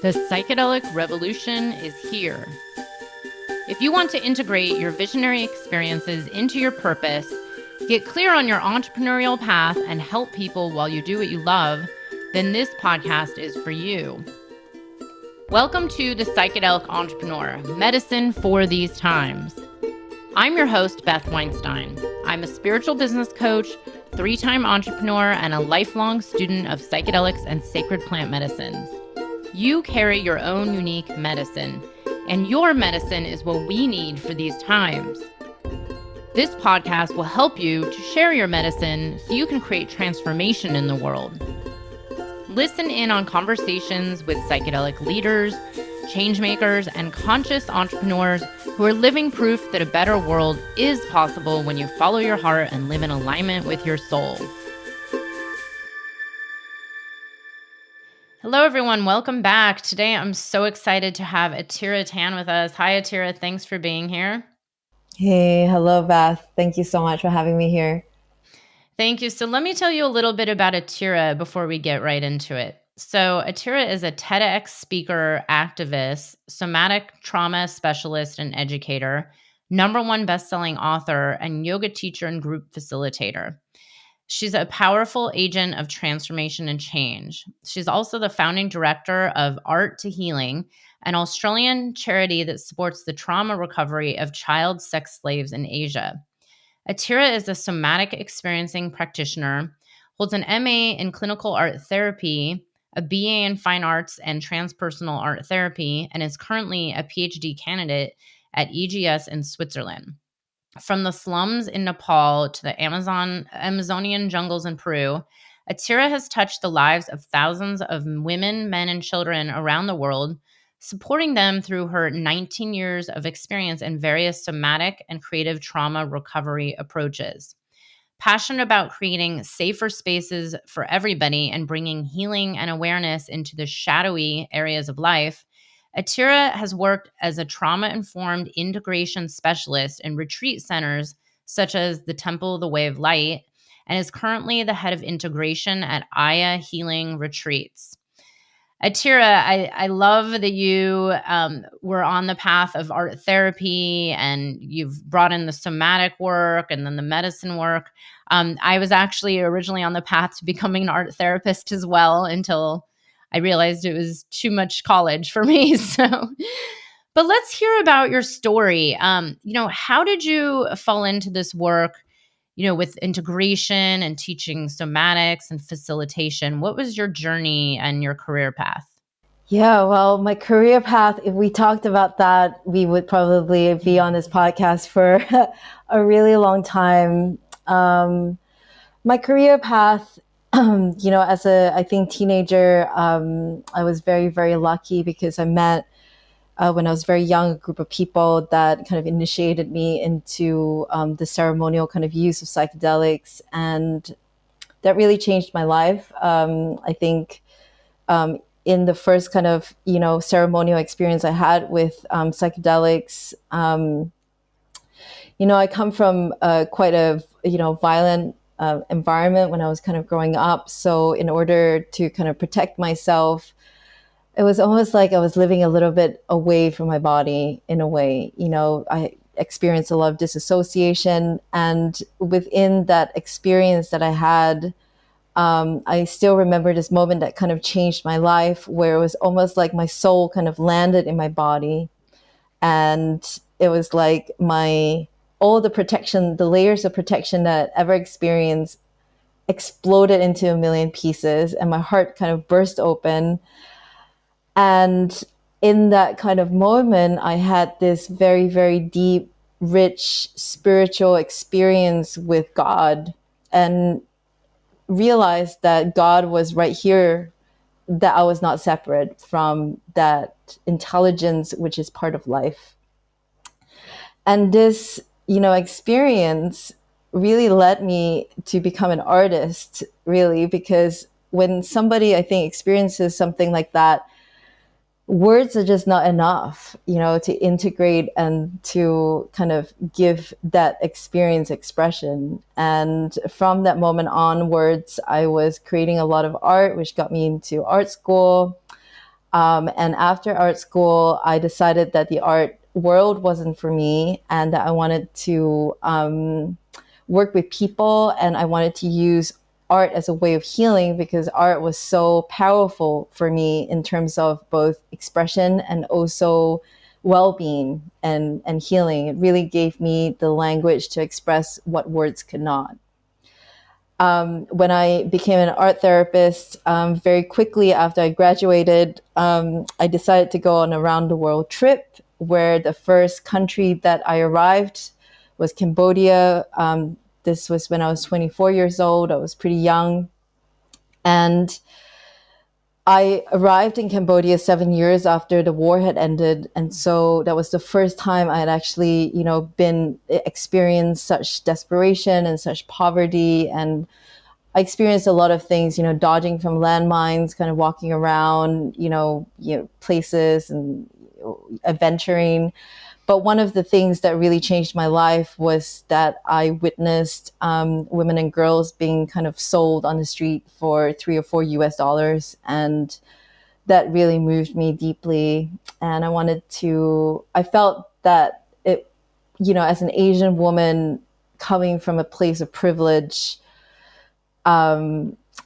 The psychedelic revolution is here. If you want to integrate your visionary experiences into your purpose, get clear on your entrepreneurial path, and help people while you do what you love, then this podcast is for you. Welcome to The Psychedelic Entrepreneur, Medicine for These Times. I'm your host, Beth Weinstein. I'm a spiritual business coach, 3-time entrepreneur, and a lifelong student of psychedelics and sacred plant medicines. You carry your own unique medicine, and your medicine is what we need for these times. This podcast will help you to share your medicine so you can create transformation in the world. Listen in on conversations with psychedelic leaders, changemakers, and conscious entrepreneurs who are living proof that a better world is possible when you follow your heart and live in alignment with your soul. Hello, everyone. Welcome back. Today, I'm so excited to have Atira Tan with us. Hi, Atira. Thanks for being here. Hey, hello, Beth. Thank you so much for having me here. Thank you. So let me tell you a little bit about Atira before we get right into it. So Atira is a TEDx speaker, activist, somatic trauma specialist and educator, #1 best-selling author, and yoga teacher and group facilitator. She's a powerful agent of transformation and change. She's also the founding director of Art to Healing, an Australian charity that supports the trauma recovery of child sex slaves in Asia. Atira is a somatic experiencing practitioner, holds an MA in clinical art therapy, a BA in fine arts and transpersonal art therapy, and is currently a PhD candidate at EGS in Switzerland. From the slums in Nepal to the Amazonian jungles in Peru, Atira has touched the lives of thousands of women, men, and children around the world, supporting them through her 19 years of experience in various somatic and creative trauma recovery approaches. Passionate about creating safer spaces for everybody and bringing healing and awareness into the shadowy areas of life, Atira has worked as a trauma-informed integration specialist in retreat centers such as the Temple of the Way of Light, and is currently the head of integration at Aya Healing Retreats. Atira, I love that you were on the path of art therapy, and you've brought in the somatic work and then the medicine work. I was actually originally on the path to becoming an art therapist as well until I realized it was too much college for me. But let's hear about your story. How did you fall into this work, with integration and teaching somatics and facilitation? What was your journey and your career path? Yeah, well, my career path, if we talked about that, we would probably be on this podcast for a really long time. My career path, as I think, teenager, I was very, very lucky because I met, when I was very young, a group of people that kind of initiated me into the ceremonial kind of use of psychedelics. And that really changed my life. I think in the first kind of, ceremonial experience I had with psychedelics, I come from quite a, violent environment when I was kind of growing up. So in order to kind of protect myself, it was almost like I was living a little bit away from my body in a way. I experienced a lot of disassociation. And within that experience that I had, I still remember this moment that kind of changed my life, where it was almost like my soul kind of landed in my body. And it was like all the protection, the layers of protection that I ever experienced exploded into a million pieces, and my heart kind of burst open. And in that kind of moment, I had this very, very deep, rich spiritual experience with God, and realized that God was right here, that I was not separate from that intelligence, which is part of life. And this, experience really led me to become an artist, really, because when somebody, I think, experiences something like that, words are just not enough, to integrate and to kind of give that experience expression. And from that moment onwards, I was creating a lot of art, which got me into art school. And after art school, I decided that the art world wasn't for me and that I wanted to work with people, and I wanted to use art as a way of healing because art was so powerful for me in terms of both expression and also well-being and healing. It really gave me the language to express what words could not. When I became an art therapist, very quickly after I graduated, I decided to go on a round the world trip where the first country that I arrived was Cambodia. This was when I was 24 years old. I was pretty young. And I arrived in Cambodia 7 years after the war had ended. And so that was the first time I had actually, been experienced such desperation and such poverty. And I experienced a lot of things, dodging from landmines, kind of walking around, places and adventuring. But one of the things that really changed my life was that I witnessed women and girls being kind of sold on the street for $3 or $4. And that really moved me deeply. And I felt that it, as an Asian woman coming from a place of privilege,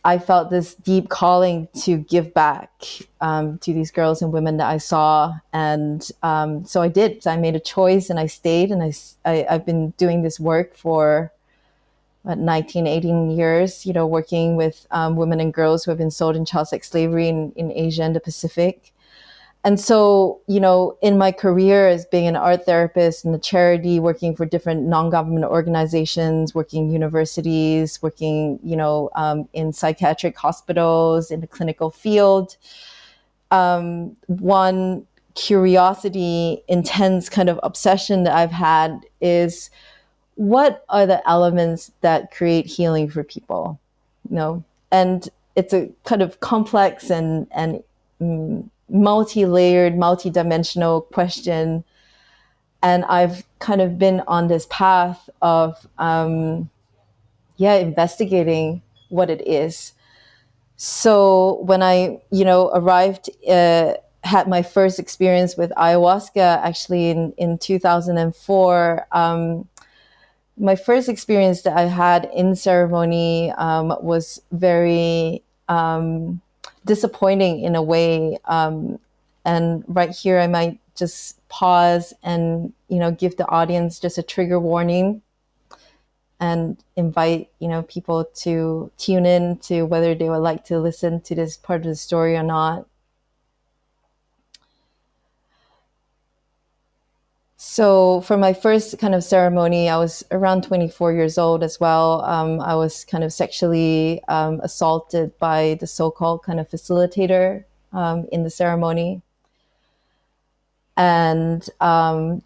I felt this deep calling to give back to these girls and women that I saw. And so I did. So I made a choice and I stayed. And I've been doing this work for 19, 18 years, working with women and girls who have been sold in child sex slavery in Asia and the Pacific. And so, in my career as being an art therapist in a charity, working for different non-government organizations, working universities, working, in psychiatric hospitals, in the clinical field, one curiosity, intense kind of obsession that I've had is what are the elements that create healing for people, And it's a kind of complex and multi-layered, multi-dimensional question. And I've kind of been on this path of, investigating what it is. So when I, arrived, had my first experience with ayahuasca actually in 2004, my first experience that I had in ceremony was very disappointing in a way. And right here, I might just pause and, give the audience just a trigger warning and invite, people to tune in to whether they would like to listen to this part of the story or not. So for my first kind of ceremony, I was around 24 years old as well. I was kind of sexually assaulted by the so-called kind of facilitator in the ceremony. And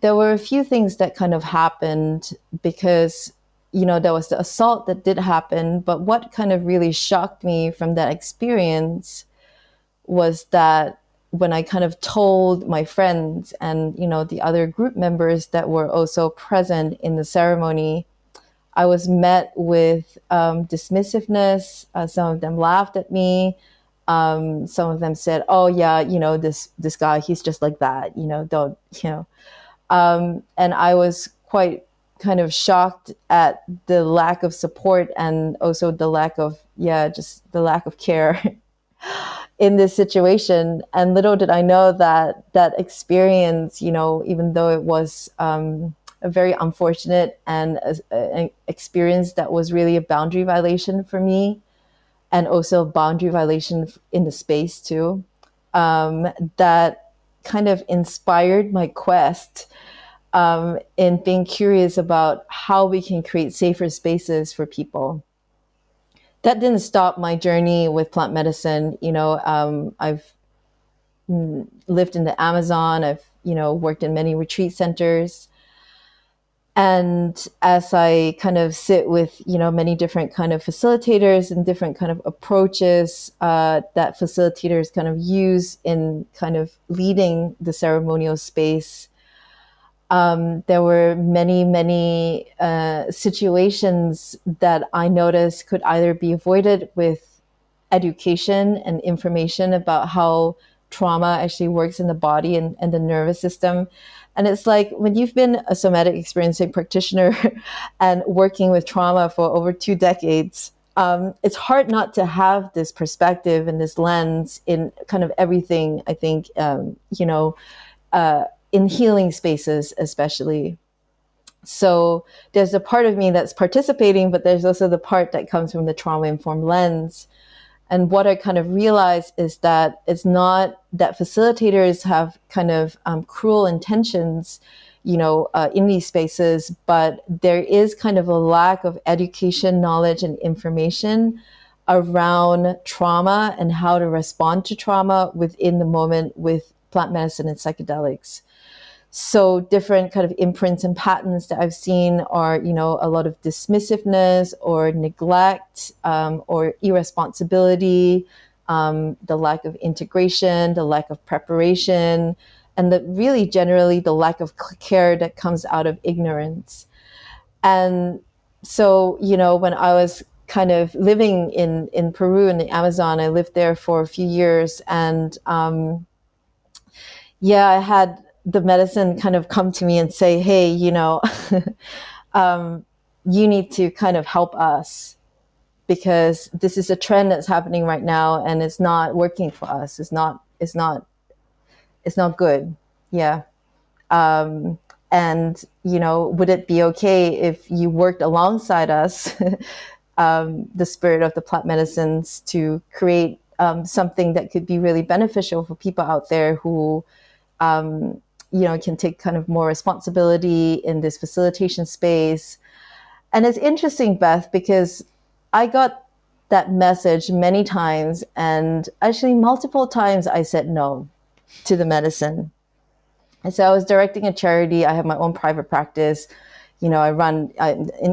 there were a few things that kind of happened because, there was the assault that did happen. But what kind of really shocked me from that experience was that when I kind of told my friends and, the other group members that were also present in the ceremony, I was met with dismissiveness. Some of them laughed at me. Some of them said, "Oh yeah, this guy, he's just like that. Don't." And I was quite kind of shocked at the lack of support and also the lack of just the lack of care in this situation. And little did I know that experience, even though it was a very unfortunate and an experience that was really a boundary violation for me, and also a boundary violation in the space too, that kind of inspired my quest in being curious about how we can create safer spaces for people. That didn't stop my journey with plant medicine. I've lived in the Amazon. I've, worked in many retreat centers. And as I kind of sit with, many different kind of facilitators and different kind of approaches that facilitators kind of use in kind of leading the ceremonial space, there were many, many situations that I noticed could either be avoided with education and information about how trauma actually works in the body and the nervous system. And it's like when you've been a somatic experiencing practitioner and working with trauma for over 2 decades, it's hard not to have this perspective and this lens in kind of everything, I think, in healing spaces, especially. So there's a part of me that's participating, but there's also the part that comes from the trauma informed lens. And what I kind of realized is that it's not that facilitators have kind of cruel intentions, in these spaces, but there is kind of a lack of education, knowledge, and information around trauma and how to respond to trauma within the moment with plant medicine and psychedelics. So different kind of imprints and patterns that I've seen are, a lot of dismissiveness or neglect, or irresponsibility, the lack of integration, the lack of preparation, and really generally the lack of care that comes out of ignorance. And so, when I was kind of living in Peru in the Amazon, I lived there for a few years, and I had the medicine kind of come to me and say, hey, you need to kind of help us because this is a trend that's happening right now and it's not working for us. It's not good. Yeah. And, would it be okay if you worked alongside us, the spirit of the plant medicines, to create something that could be really beneficial for people out there who can take kind of more responsibility in this facilitation space. And it's interesting, Beth, because I got that message many times, and actually multiple times I said no to the medicine. And so I was directing a charity. I have my own private practice. I'm an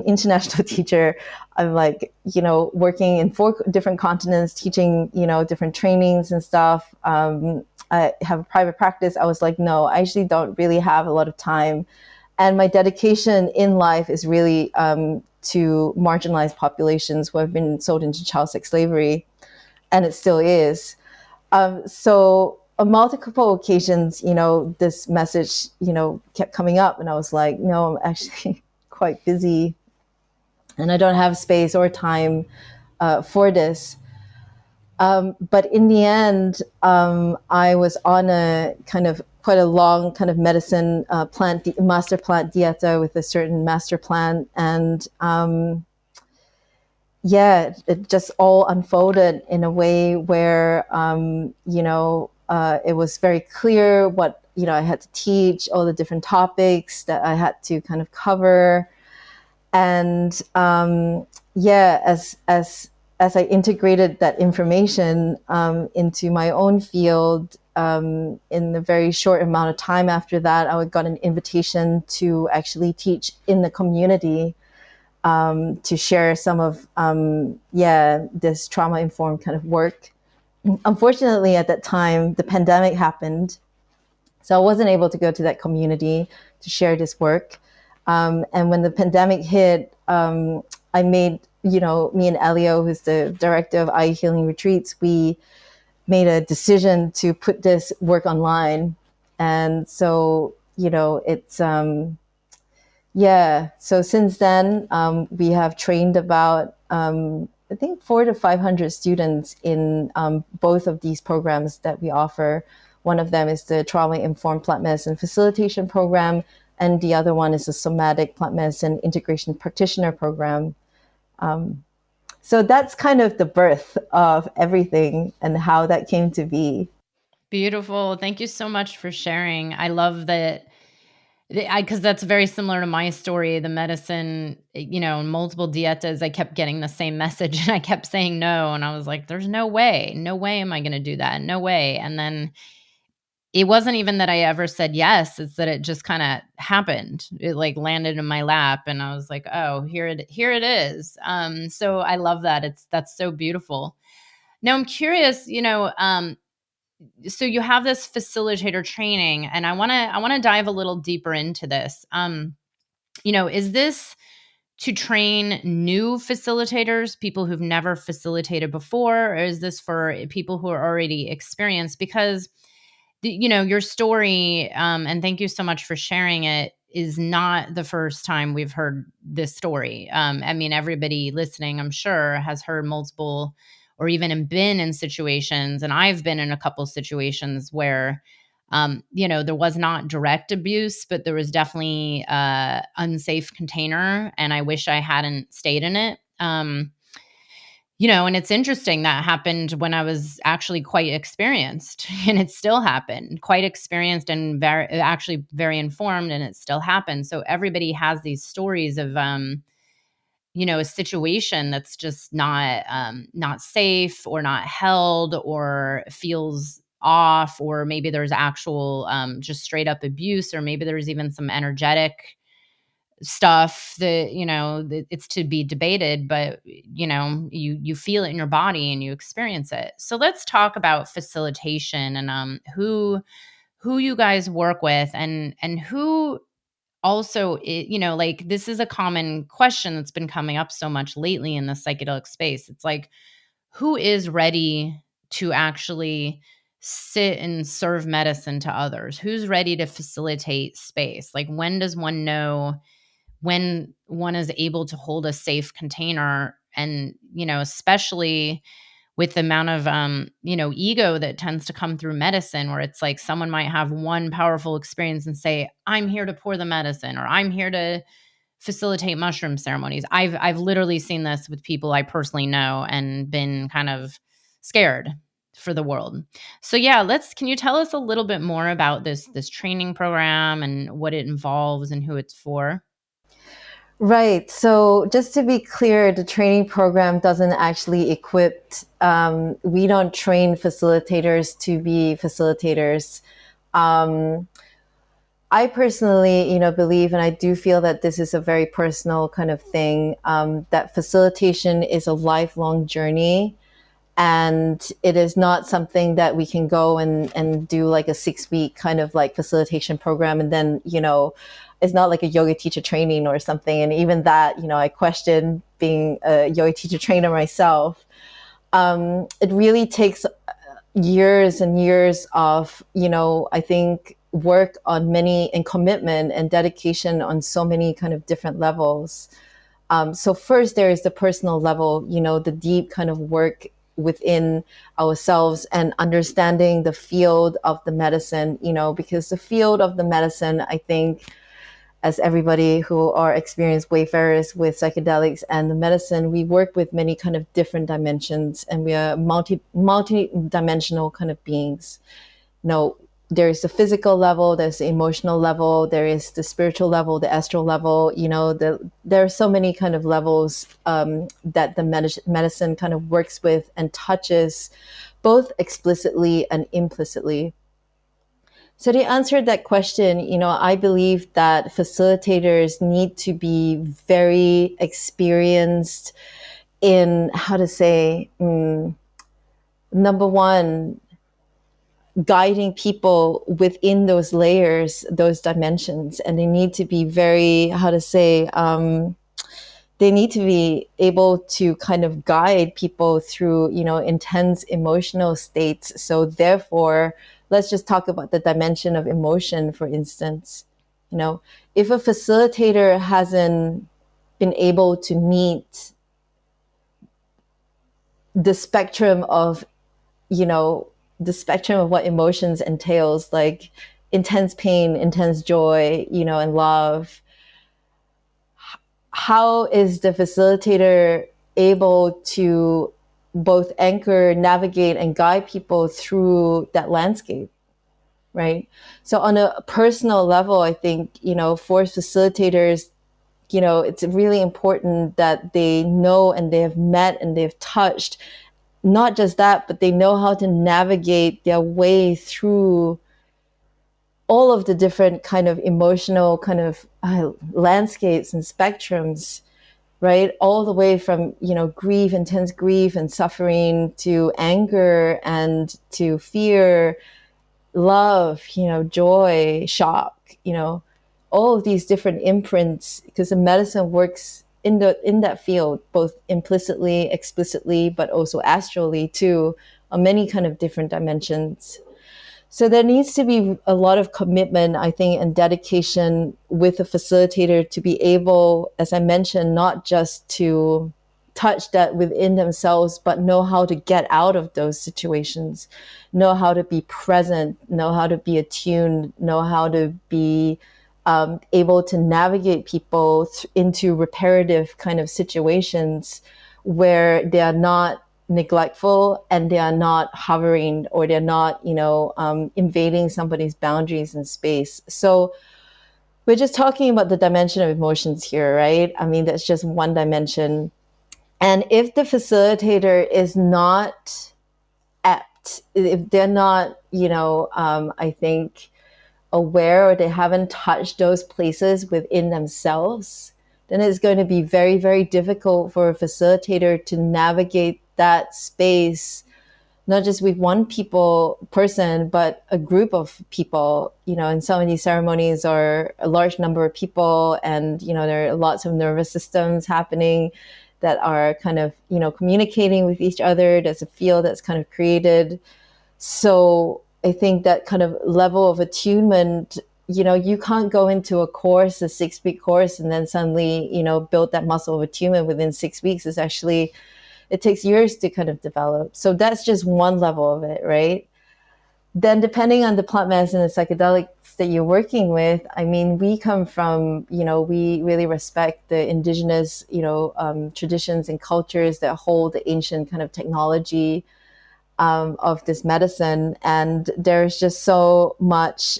international teacher. I'm like, working in 4 different continents, teaching, different trainings and stuff. I have a private practice. I was like, no, I actually don't really have a lot of time. And my dedication in life is really to marginalized populations who have been sold into child sex slavery. And it still is. So on multiple occasions, this message, kept coming up. And I was like, no, I'm actually quite busy. And I don't have space or time for this. But in the end, I was on a kind of quite a long kind of medicine master plant dieta with a certain master plan. And it just all unfolded in a way where, it was very clear what, I had to teach, all the different topics that I had to kind of cover. And as I integrated that information into my own field, in a very short amount of time after that, I got an invitation to actually teach in the community, to share some of this trauma-informed kind of work. Unfortunately, at that time, the pandemic happened, so I wasn't able to go to that community to share this work. And when the pandemic hit, I made, me and Elio, who's the director of Eye Healing Retreats, we made a decision to put this work online. And so, it's, so since then, we have trained about, I think 400 to 500 students in both of these programs that we offer. One of them is the trauma-informed plant medicine facilitation program, and the other one is the somatic plant medicine integration practitioner program. So that's kind of the birth of everything and how that came to be. Beautiful. Thank you so much for sharing. I love that. Because that's very similar to my story. The medicine, multiple dietas, I kept getting the same message and I kept saying no. And I was like, there's no way am I going to do that. No way. And then it wasn't even that I ever said yes. It's that it just kind of happened. It like landed in my lap and I was like, oh, here it is. So I love that. That's so beautiful. Now I'm curious, so you have this facilitator training and I want to dive a little deeper into this. Is this to train new facilitators, people who've never facilitated before, or is this for people who are already experienced? Because your story, and thank you so much for sharing it, is not the first time we've heard this story. I mean, everybody listening, I'm sure, has heard multiple or even been in situations, and I've been in a couple situations where, there was not direct abuse, but there was definitely unsafe container, and I wish I hadn't stayed in it. And it's interesting that happened when I was actually quite experienced, and it still happened. Quite experienced and actually very informed, and it still happened. So everybody has these stories of, a situation that's just not safe or not held or feels off, or maybe there's actual just straight up abuse, or maybe there's even some energetic stuff that it's to be debated, but you feel it in your body and you experience it. So let's talk about facilitation, and who you guys work with, and who also like, this is a common question that's been coming up so much lately in the psychedelic space. It's like, who is ready to actually sit and serve medicine to others? Who's ready to facilitate space? Like, when does one know when one is able to hold a safe container? And especially with the amount of ego that tends to come through medicine, where it's like someone might have one powerful experience and say, I'm here to pour the medicine, or I'm here to facilitate mushroom ceremonies. I've literally seen this with people I personally know and been kind of scared for the world. So yeah, can you tell us a little bit more about this training program and what it involves and who it's for? Right. So just to be clear, the training program doesn't actually equip, we don't train facilitators to be facilitators. I personally, believe, and I do feel that this is a very personal kind of thing, that facilitation is a lifelong journey. And it is not something that we can go and do like a 6-week kind of like facilitation program. And then, it's not like a yoga teacher training or something. And even that, I question being a yoga teacher trainer myself. It really takes years and years of, I think, work on many, and commitment and dedication on so many kind of different levels. So first there is the personal level, the deep kind of work within ourselves and understanding the field of the medicine, because the field of the medicine, I think, as everybody who are experienced wayfarers with psychedelics and the medicine, we work with many kind of different dimensions, and we are multi-dimensional kind of beings. There's the physical level, there's the emotional level, there is the spiritual level, the astral level. There are so many kind of levels that the medicine kind of works with and touches, both explicitly and implicitly. So to answer that question, I believe that facilitators need to be very experienced in, how to say, number one, guiding people within those layers, those dimensions. And they need to be very, how to say, they need to be able to kind of guide people through, intense emotional states. So therefore, let's just talk about the dimension of emotion, for instance. If a facilitator hasn't been able to meet the spectrum of, what emotions entails, like intense pain, intense joy, and love, how is the facilitator able to both anchor, navigate, and guide people through that landscape, right? So on a personal level, I think, for facilitators, it's really important that they know and they have met and they've touched, not just that, but they know how to navigate their way through all of the different kind of emotional kind of landscapes and spectrums, right? All the way from, grief, intense grief and suffering, to anger and to fear, love, joy, shock, all of these different imprints, because the medicine works in that field, both implicitly, explicitly, but also astrally too, on many kind of different dimensions. So there needs to be a lot of commitment, I think, and dedication with a facilitator to be able, as I mentioned, not just to touch that within themselves, but know how to get out of those situations, know how to be present, know how to be attuned, know how to be able to navigate people into reparative kind of situations where they are not neglectful and they are not hovering, or they're not, invading somebody's boundaries and space. So we're just talking about the dimension of emotions here, right? I mean, that's just one dimension. And if the facilitator is not apt, if they're not, I think, aware, or they haven't touched those places within themselves, then it's going to be very, very difficult for a facilitator to navigate that space, not just with one person, but a group of people. And some of these ceremonies are a large number of people, and, there are lots of nervous systems happening that are kind of, communicating with each other. There's a field that's kind of created. So I think that kind of level of attunement, you can't go into a 6-week course, and then suddenly, build that muscle of attunement within 6 weeks. It takes years to kind of develop. So that's just one level of it, right? Then depending on the plant medicine and psychedelics that you're working with, I mean, we come from, we really respect the indigenous, traditions and cultures that hold the ancient kind of technology of this medicine. And there's just so much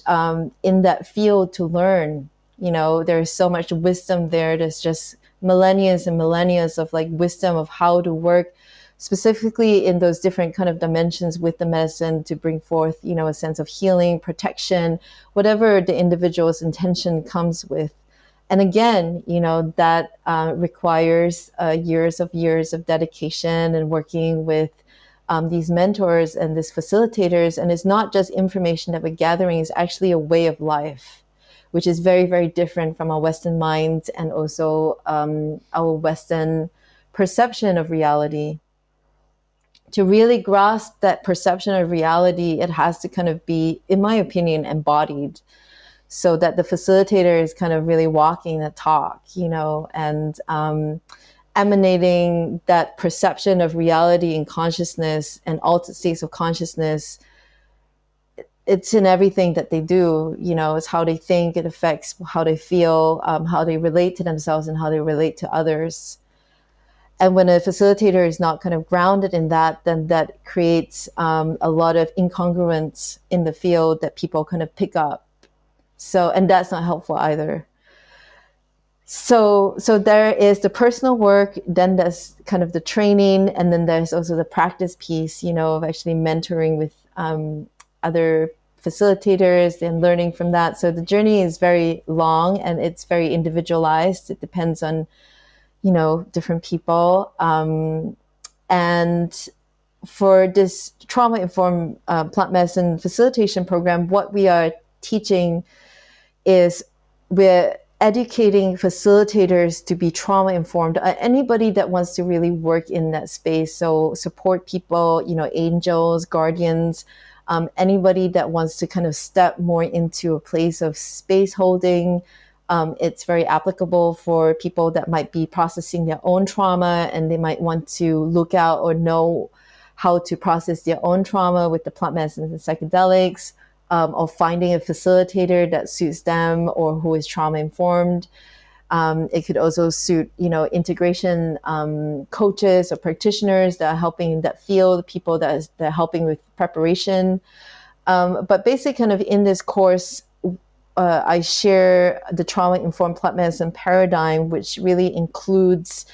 in that field to learn. There's so much wisdom there. There's just millennia and millennia of like wisdom of how to work specifically in those different kind of dimensions with the medicine to bring forth, a sense of healing, protection, whatever the individual's intention comes with. And again, that requires years of dedication and working with these mentors and these facilitators. And it's not just information that we're gathering, it's actually a way of life, which is very, very different from our Western minds and also our Western perception of reality. To really grasp that perception of reality, it has to kind of be, in my opinion, embodied, so that the facilitator is kind of really walking the talk, and emanating that perception of reality and consciousness and altered states of consciousness. It's in everything that they do. It's how they think, it affects how they feel, how they relate to themselves and how they relate to others. And when a facilitator is not kind of grounded in that, then that creates a lot of incongruence in the field that people kind of pick up. So, and that's not helpful either. So there is the personal work, then there's kind of the training, and then there's also the practice piece, of actually mentoring with other facilitators and learning from that. So the journey is very long and it's very individualized. It depends on, different people. And for this trauma-informed plant medicine facilitation program, what we are teaching is we're educating facilitators to be trauma-informed. Anybody that wants to really work in that space, so support people, angels, guardians, anybody that wants to kind of step more into a place of space holding. It's very applicable for people that might be processing their own trauma, and they might want to look out or know how to process their own trauma with the plant medicines and psychedelics, or finding a facilitator that suits them or who is trauma informed. It could also suit, integration coaches or practitioners that are helping in that field, people that are helping with preparation. But basically, kind of in this course, I share the trauma-informed plant medicine paradigm, which really includes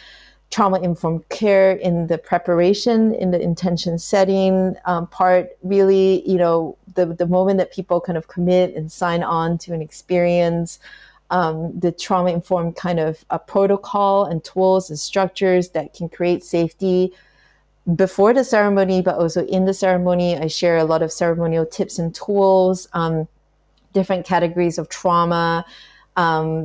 trauma-informed care in the preparation, in the intention setting part. Really, the moment that people kind of commit and sign on to an experience, the trauma-informed kind of a protocol and tools and structures that can create safety before the ceremony, but also in the ceremony. I share a lot of ceremonial tips and tools, different categories of trauma,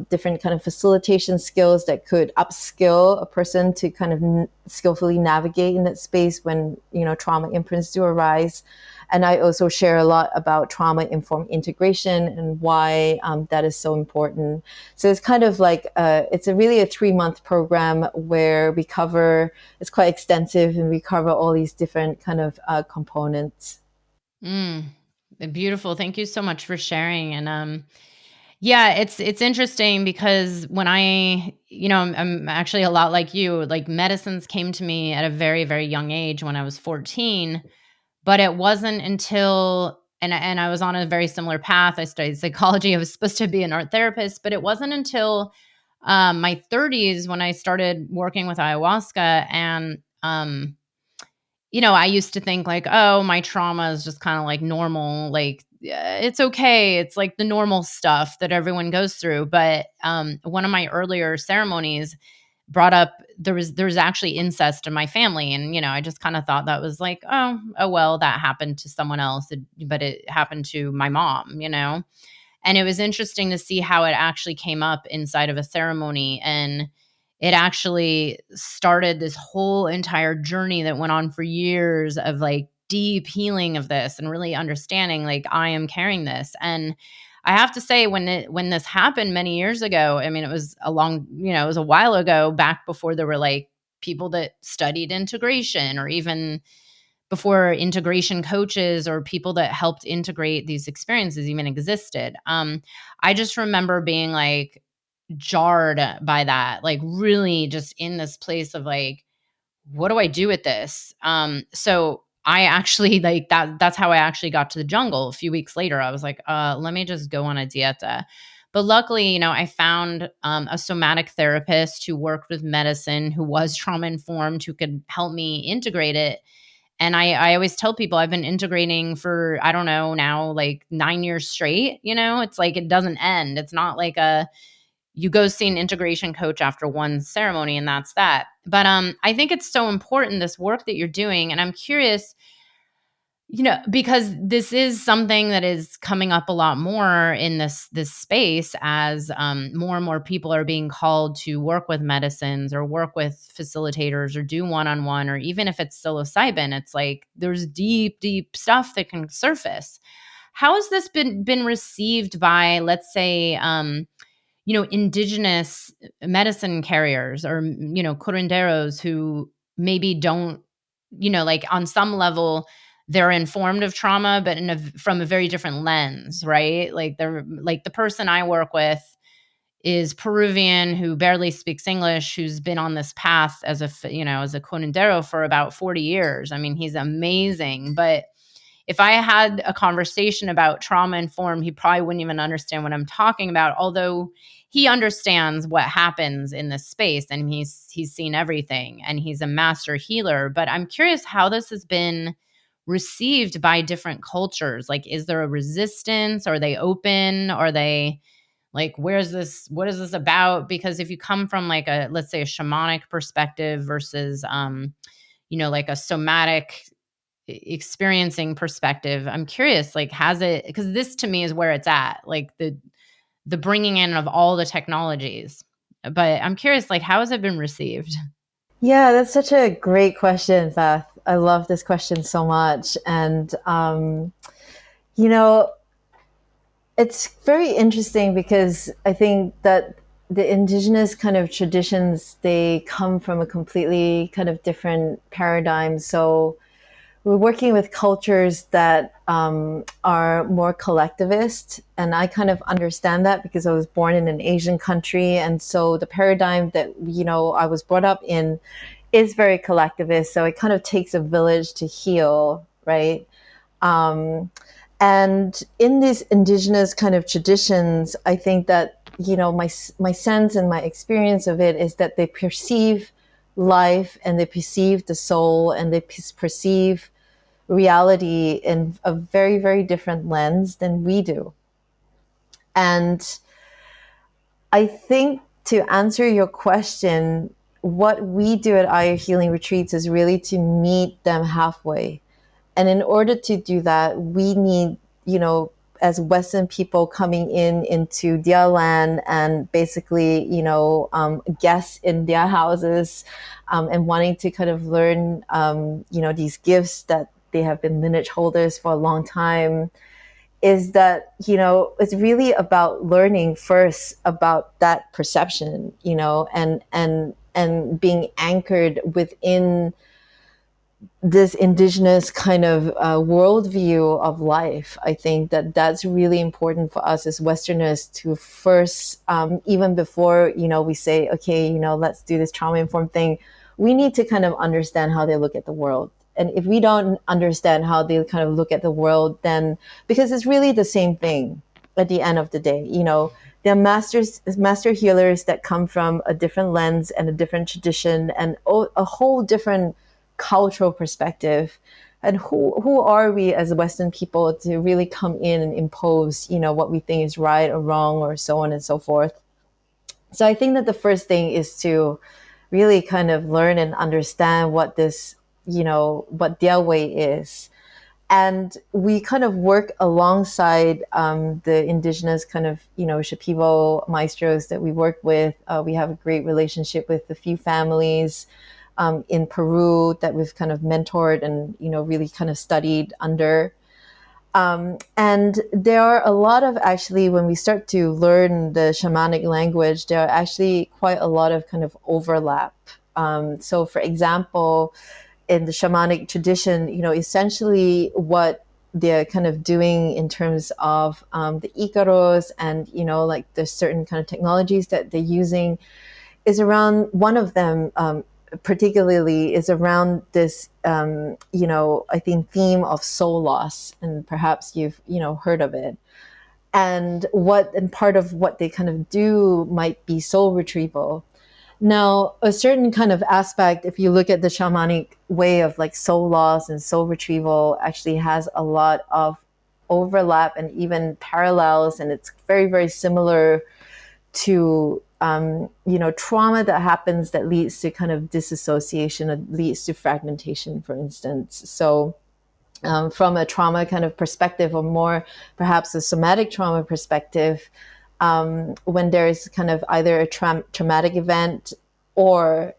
different kind of facilitation skills that could upskill a person to kind of skillfully navigate in that space when, trauma imprints do arise. And I also share a lot about trauma-informed integration and why that is so important. So it's kind of like, it's really a 3-month program where we cover, it's quite extensive, and we cover all these different kind of components. Mm, beautiful. Thank you so much for sharing. And yeah, it's interesting because when I'm actually a lot like you. Like medicines came to me at a very very young age when I was 14, but it wasn't until and I was on a very similar path. I studied psychology. I was supposed to be an art therapist, but it wasn't until my 30s when I started working with ayahuasca. And I used to think like, oh, my trauma is just kind of like normal. Like, yeah, it's okay. It's like the normal stuff that everyone goes through. But one of my earlier ceremonies brought up there was actually incest in my family, and I just kind of thought that was like, oh well, that happened to someone else, but it happened to my mom. And it was interesting to see how it actually came up inside of a ceremony. And it actually started this whole entire journey that went on for years of like deep healing of this and really understanding like I am carrying this. And I have to say when this happened many years ago, I mean, it was it was a while ago, back before there were like people that studied integration, or even before integration coaches or people that helped integrate these experiences even existed. I just remember being like jarred by that, like really just in this place of like, what do I do with this? So I actually like that's how I actually got to the jungle. A few weeks later, I was like, let me just go on a dieta. But luckily, I found a somatic therapist who worked with medicine, who was trauma informed, who could help me integrate it. And I always tell people I've been integrating for, I don't know, now like 9 years straight. It's like it doesn't end. It's not like you go see an integration coach after one ceremony and that's that. But I think it's so important, this work that you're doing. And I'm curious, because this is something that is coming up a lot more in this space, as more and more people are being called to work with medicines or work with facilitators or do one-on-one, or even if it's psilocybin, it's like there's deep deep stuff that can surface. How has this been received by, let's say, indigenous medicine carriers, or curanderos, who maybe don't, like on some level they're informed of trauma, but from a very different lens, right? Like they're like, the person I work with is Peruvian, who barely speaks English, who's been on this path as a curandero for about 40 years. I mean, he's amazing, but if I had a conversation about trauma informed, he probably wouldn't even understand what I'm talking about, although he understands what happens in this space, and he's seen everything, and he's a master healer. But I'm curious how this has been received by different cultures. Like, is there a resistance? Are they open? Are they like, what is this about? Because if you come from like let's say a shamanic perspective versus like a somatic experiencing perspective, I'm curious, like, has it, because this to me is where it's at, like the bringing in of all the technologies. But I'm curious, like, how has it been received? Yeah, that's such a great question, Beth. I love this question so much. And, you know, it's very interesting because I think that the indigenous kind of traditions, they come from a completely kind of different paradigm. So we're working with cultures that are more collectivist. And I kind of understand that because I was born in an Asian country. And so the paradigm that, I was brought up in is very collectivist. So it kind of takes a village to heal, right? Um, and in these indigenous kind of traditions, I think that, my sense and my experience of it is that they perceive life, and they perceive the soul, and they perceive reality in a very, very different lens than we do. And I think, to answer your question, what we do at Aya Healing Retreats is really to meet them halfway. And in order to do that, we need, as Western people coming into their land, and basically, guests in their houses, and wanting to kind of learn, these gifts that they have been lineage holders for a long time, is that, you know, it's really about learning first about that perception, you know, and being anchored within this indigenous kind of worldview of life. I think that that's really important for us as Westerners to first, even before, you know, we say, okay, you know, let's do this trauma informed thing, we need to kind of understand how they look at the world. And if we don't understand how they kind of look at the world, then, because it's really the same thing at the end of the day, you know, they're master healers that come from a different lens and a different tradition and a whole different cultural perspective. And who are we as Western people to really come in and impose, you know, what we think is right or wrong or so on and so forth. So I think that the first thing is to really kind of learn and understand what this, you know, what their way is. And we kind of work alongside the indigenous kind of, you know, Shipibo maestros that we work with. We have a great relationship with a few families in Peru that we've kind of mentored and, you know, really kind of studied under. And there are a lot of, actually, when we start to learn the shamanic language, there are actually quite a lot of kind of overlap. So for example, in the shamanic tradition, you know, essentially what they're kind of doing in terms of the Icaros and, you know, like the certain kind of technologies that they're using is around, one of them particularly is around this, you know, I think theme of soul loss, and perhaps you've, you know, heard of it. And part of what they kind of do might be soul retrieval. Now, a certain kind of aspect, if you look at the shamanic way of like soul loss and soul retrieval, actually has a lot of overlap and even parallels, and it's very, very similar to you know, trauma that happens that leads to kind of disassociation, that leads to fragmentation, for instance. So from a trauma kind of perspective, or more perhaps a somatic trauma perspective, when there's kind of either a traumatic event, or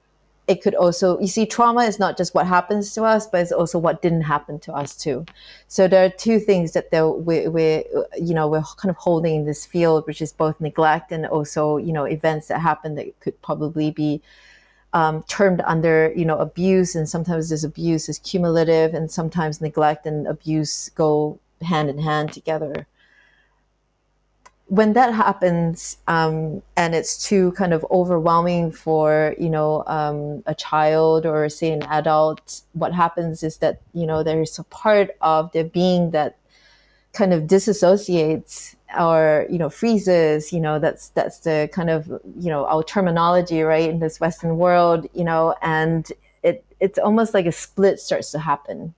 it could also, you see, trauma is not just what happens to us, but it's also what didn't happen to us too. So there are two things that we're you know, we're kind of holding in this field, which is both neglect and also, you know, events that happen that could probably be termed under, you know, abuse. And sometimes this abuse is cumulative, and sometimes neglect and abuse go hand in hand together. When that happens, and it's too kind of overwhelming for, you know, a child or say an adult, what happens is that, you know, there's a part of their being that kind of disassociates or, you know, freezes. You know, that's the kind of, you know, our terminology, right, in this Western world, you know, and it's almost like a split starts to happen.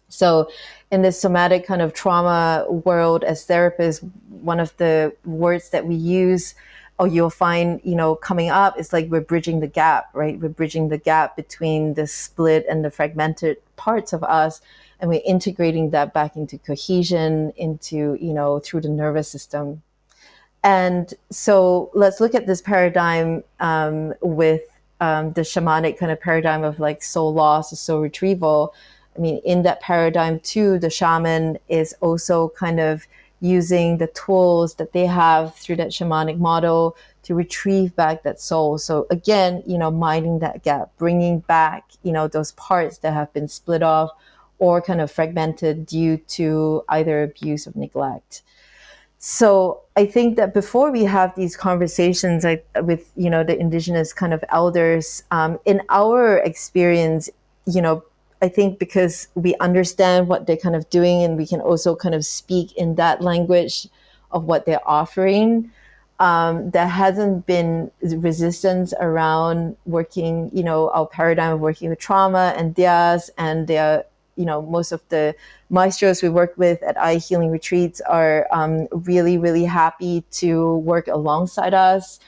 So in this somatic kind of trauma world, as therapists, one of the words that we use, or you'll find, you know, coming up, is like we're bridging the gap, right? We're bridging the gap between the split and the fragmented parts of us, and we're integrating that back into cohesion, into, you know, through the nervous system. And so let's look at this paradigm with the shamanic kind of paradigm of like soul loss or soul retrieval. I mean, in that paradigm too, the shaman is also kind of using the tools that they have through that shamanic model to retrieve back that soul. So again, you know, minding that gap, bringing back, you know, those parts that have been split off or kind of fragmented due to either abuse or neglect. So I think that before we have these conversations with, you know, the indigenous kind of elders, in our experience, you know, I think because we understand what they're kind of doing, and we can also kind of speak in that language of what they're offering, there hasn't been resistance around working, you know, our paradigm of working with trauma and theirs. And they're, you know, most of the maestros we work with at Eye Healing Retreats are really, really happy to work alongside us.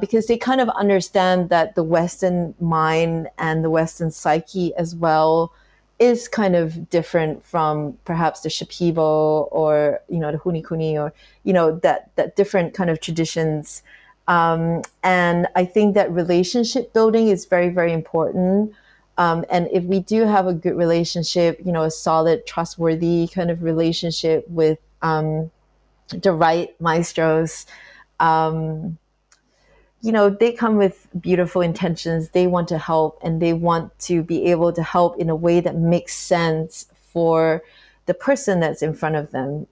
Because they kind of understand that the Western mind and the Western psyche as well is kind of different from perhaps the Shipibo or, you know, the Hunikuni, or, you know, that different kind of traditions. And I think that relationship building is very, very important. And if we do have a good relationship, a solid, trustworthy kind of relationship with the right maestros, um, they come with beautiful intentions. They want to help, and they want to be able to help in a way that makes sense for the person that's in front of them.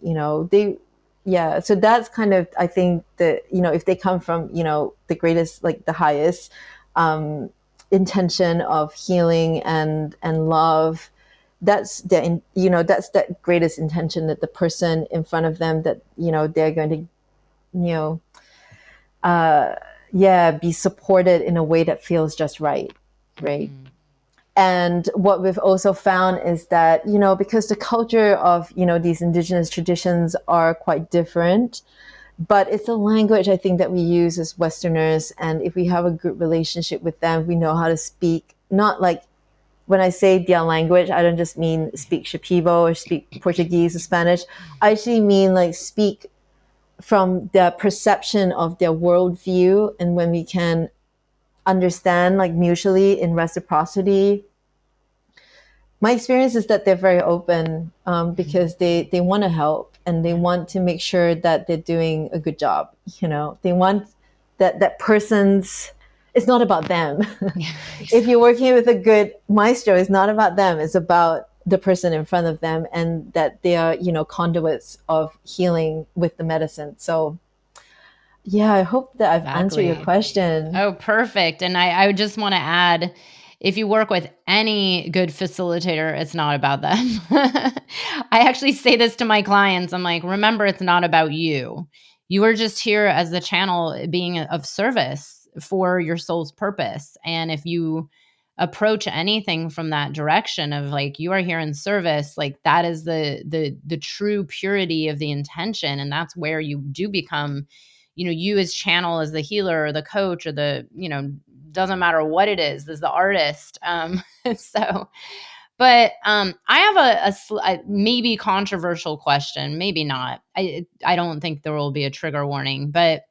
Yeah. So that's kind of, I think that, if they come from, the greatest, like the highest um, intention of healing and love, that's that's that greatest intention that the person in front of them, that, they're going to, uh, yeah, be supported in a way that feels just right. Right. Mm-hmm. And what we've also found is that, because the culture of, these indigenous traditions are quite different, but it's a language, I think, that we use as Westerners. And if we have a good relationship with them, we know how to speak, not like, when I say their language, I don't just mean speak Shipibo or speak Portuguese or Spanish. I actually mean like speak from their perception of their worldview. And when we can understand, like, mutually in reciprocity, my experience is that they're very open, because they want to help, and they want to make sure that they're doing a good job. They want that person's, it's not about them. If you're working with a good maestro, it's not about them. It's about the person in front of them, and that they are, conduits of healing with the medicine. So yeah, I hope that I've answered your question. Oh, perfect. And I would just want to add, if you work with any good facilitator, it's not about them. I actually say this to my clients. I'm like, remember, it's not about you. You are just here as the channel, being of service for your soul's purpose. And if you approach anything from that direction of like, you are here in service, like that is the true purity of the intention. And that's where you do become, you as channel, as the healer or the coach or the, doesn't matter what it is, as the artist. So, but I have a maybe controversial question, maybe not. I don't think there will be a trigger warning, but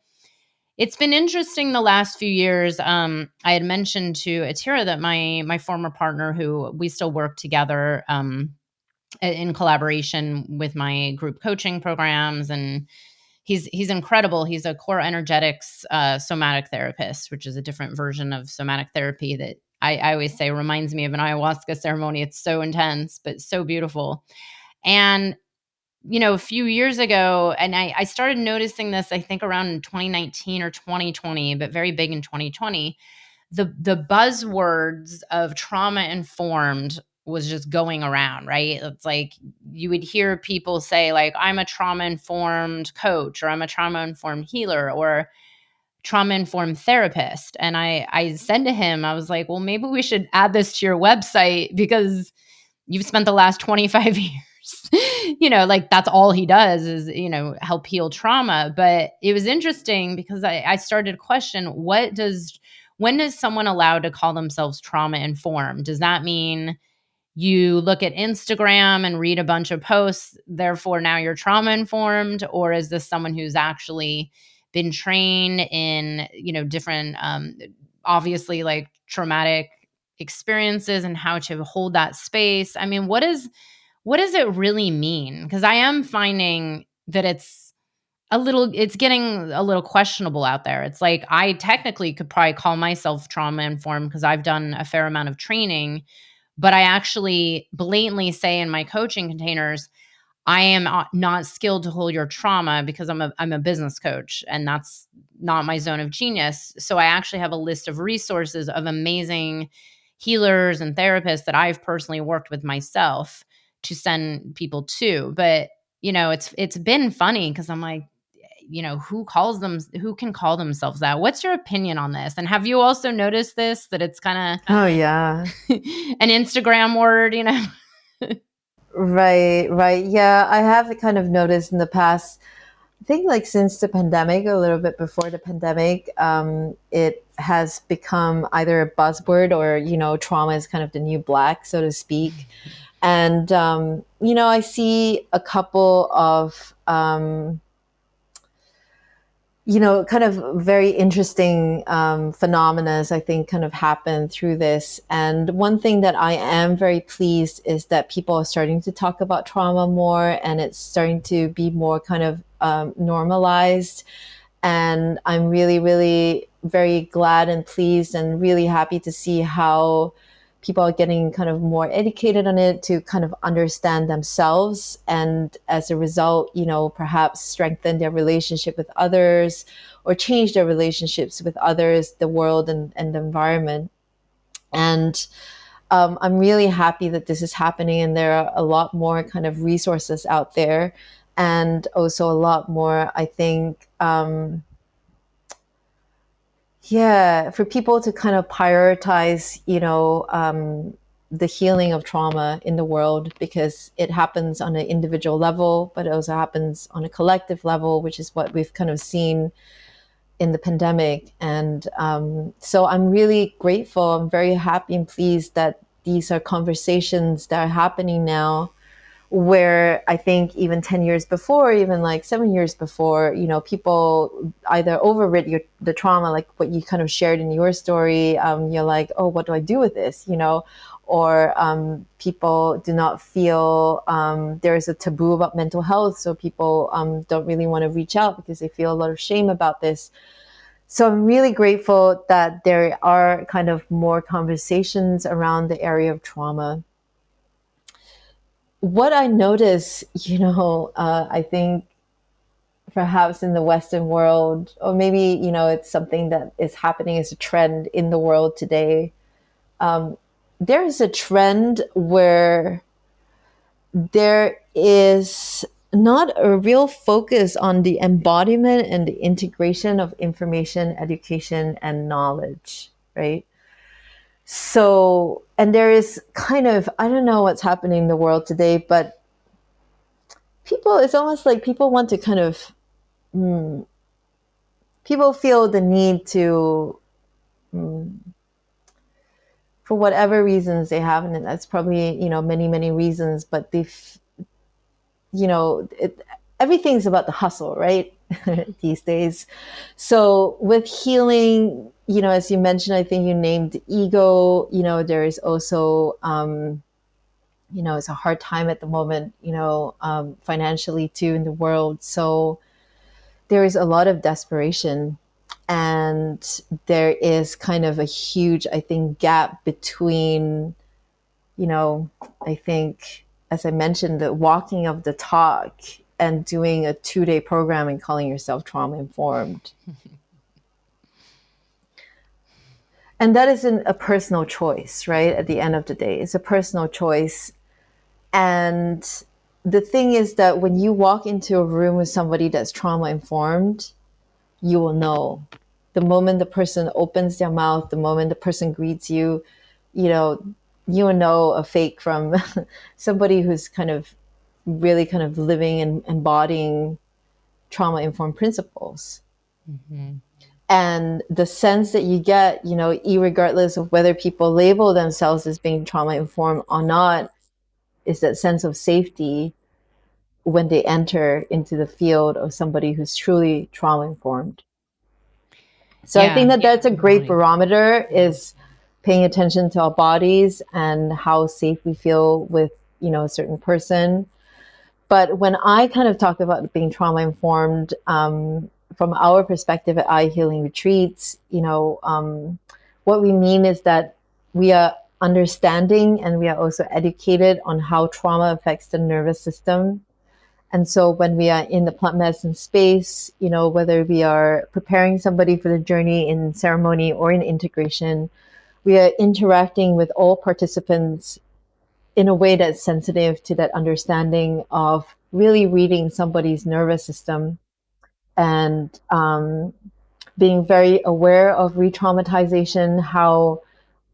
it's been interesting the last few years. I had mentioned to Atira that my former partner, who we still work together in collaboration with my group coaching programs, and he's incredible. He's a core energetics somatic therapist, which is a different version of somatic therapy that I always say reminds me of an ayahuasca ceremony. It's so intense, but so beautiful. And a few years ago, and I started noticing this, I think around 2019 or 2020, but very big in 2020, the buzzwords of trauma informed was just going around, right? It's like you would hear people say like, I'm a trauma informed coach, or I'm a trauma informed healer, or trauma informed therapist. And I said to him, I was like, well, maybe we should add this to your website, because you've spent the last 25 years, like that's all he does is, help heal trauma. But it was interesting because I started to question, when is someone allowed to call themselves trauma informed? Does that mean you look at Instagram and read a bunch of posts, therefore now you're trauma informed? Or is this someone who's actually been trained in, different, obviously like traumatic experiences and how to hold that space? I mean, what does it really mean? Because I am finding that it's getting a little questionable out there. It's like, I technically could probably call myself trauma informed because I've done a fair amount of training, but I actually blatantly say in my coaching containers, I am not skilled to hold your trauma, because I'm a business coach, and that's not my zone of genius. So I actually have a list of resources of amazing healers and therapists that I've personally worked with myself to send people to. But it's been funny because I'm like, who can call themselves that? What's your opinion on this? And have you also noticed this, that it's kind of Oh yeah, an Instagram word, right. Yeah, I have kind of noticed in the past, I think like since the pandemic, a little bit before the pandemic, it has become either a buzzword or, trauma is kind of the new black, so to speak. And, I see a couple of kind of very interesting phenomena, I think, kind of happen through this. And one thing that I am very pleased is that people are starting to talk about trauma more, and it's starting to be more kind of normalized. And I'm really, really very glad and pleased and really happy to see how people are getting kind of more educated on it to kind of understand themselves. And as a result, perhaps strengthen their relationship with others or change their relationships with others, the world, and the environment. And I'm really happy that this is happening, and there are a lot more kind of resources out there, and also a lot more, I think, yeah, for people to kind of prioritize, the healing of trauma in the world, because it happens on an individual level, but it also happens on a collective level, which is what we've kind of seen in the pandemic. And so I'm really grateful. I'm very happy and pleased that these are conversations that are happening now, where I think even 10 years before, even like 7 years before, people either overrid the trauma, like what you kind of shared in your story. You're like, oh, what do I do with this? Or people do not feel, there's a taboo about mental health. So people don't really want to reach out because they feel a lot of shame about this. So I'm really grateful that there are kind of more conversations around the area of trauma. What I notice, I think perhaps in the Western world, or maybe, it's something that is happening as a trend in the world today. There is a trend where there is not a real focus on the embodiment and the integration of information, education, and knowledge, right? So, and there is kind of, I don't know what's happening in the world today, but it's almost like people want to kind of, people feel the need to, for whatever reasons they have, and that's probably, many, many reasons, but everything's about the hustle, right? These days. So with healing, as you mentioned, I think you named ego, there is also, it's a hard time at the moment, financially too in the world. So there is a lot of desperation, and there is kind of a huge, I think, gap between, I think, as I mentioned, the walking of the talk and doing a 2-day program and calling yourself trauma informed. And that isn't a personal choice, right? At the end of the day, it's a personal choice. And the thing is that when you walk into a room with somebody that's trauma informed, you will know. The moment the person opens their mouth, the moment the person greets you, you will know a fake from somebody who's kind of really kind of living and embodying trauma informed principles. Mm-hmm. And the sense that you get, irregardless of whether people label themselves as being trauma informed or not, is that sense of safety when they enter into the field of somebody who's truly trauma informed. So I think that that's a great barometer, is paying attention to our bodies and how safe we feel with, a certain person. But when I kind of talk about being trauma informed, from our perspective at Eye Healing Retreats, what we mean is that we are understanding and we are also educated on how trauma affects the nervous system. And so when we are in the plant medicine space, whether we are preparing somebody for the journey in ceremony or in integration, we are interacting with all participants in a way that's sensitive to that understanding of really reading somebody's nervous system, and being very aware of re-traumatization, how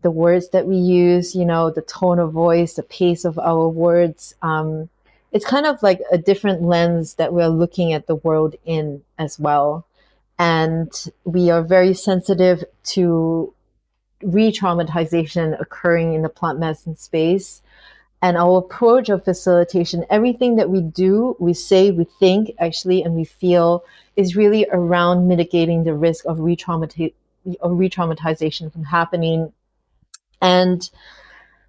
the words that we use, the tone of voice, the pace of our words, it's kind of like a different lens that we're looking at the world in as well. And we are very sensitive to re-traumatization occurring in the plant medicine space. And our approach of facilitation, everything that we do, we say, we think, actually, and we feel, is really around mitigating the risk of re-traumatization from happening. And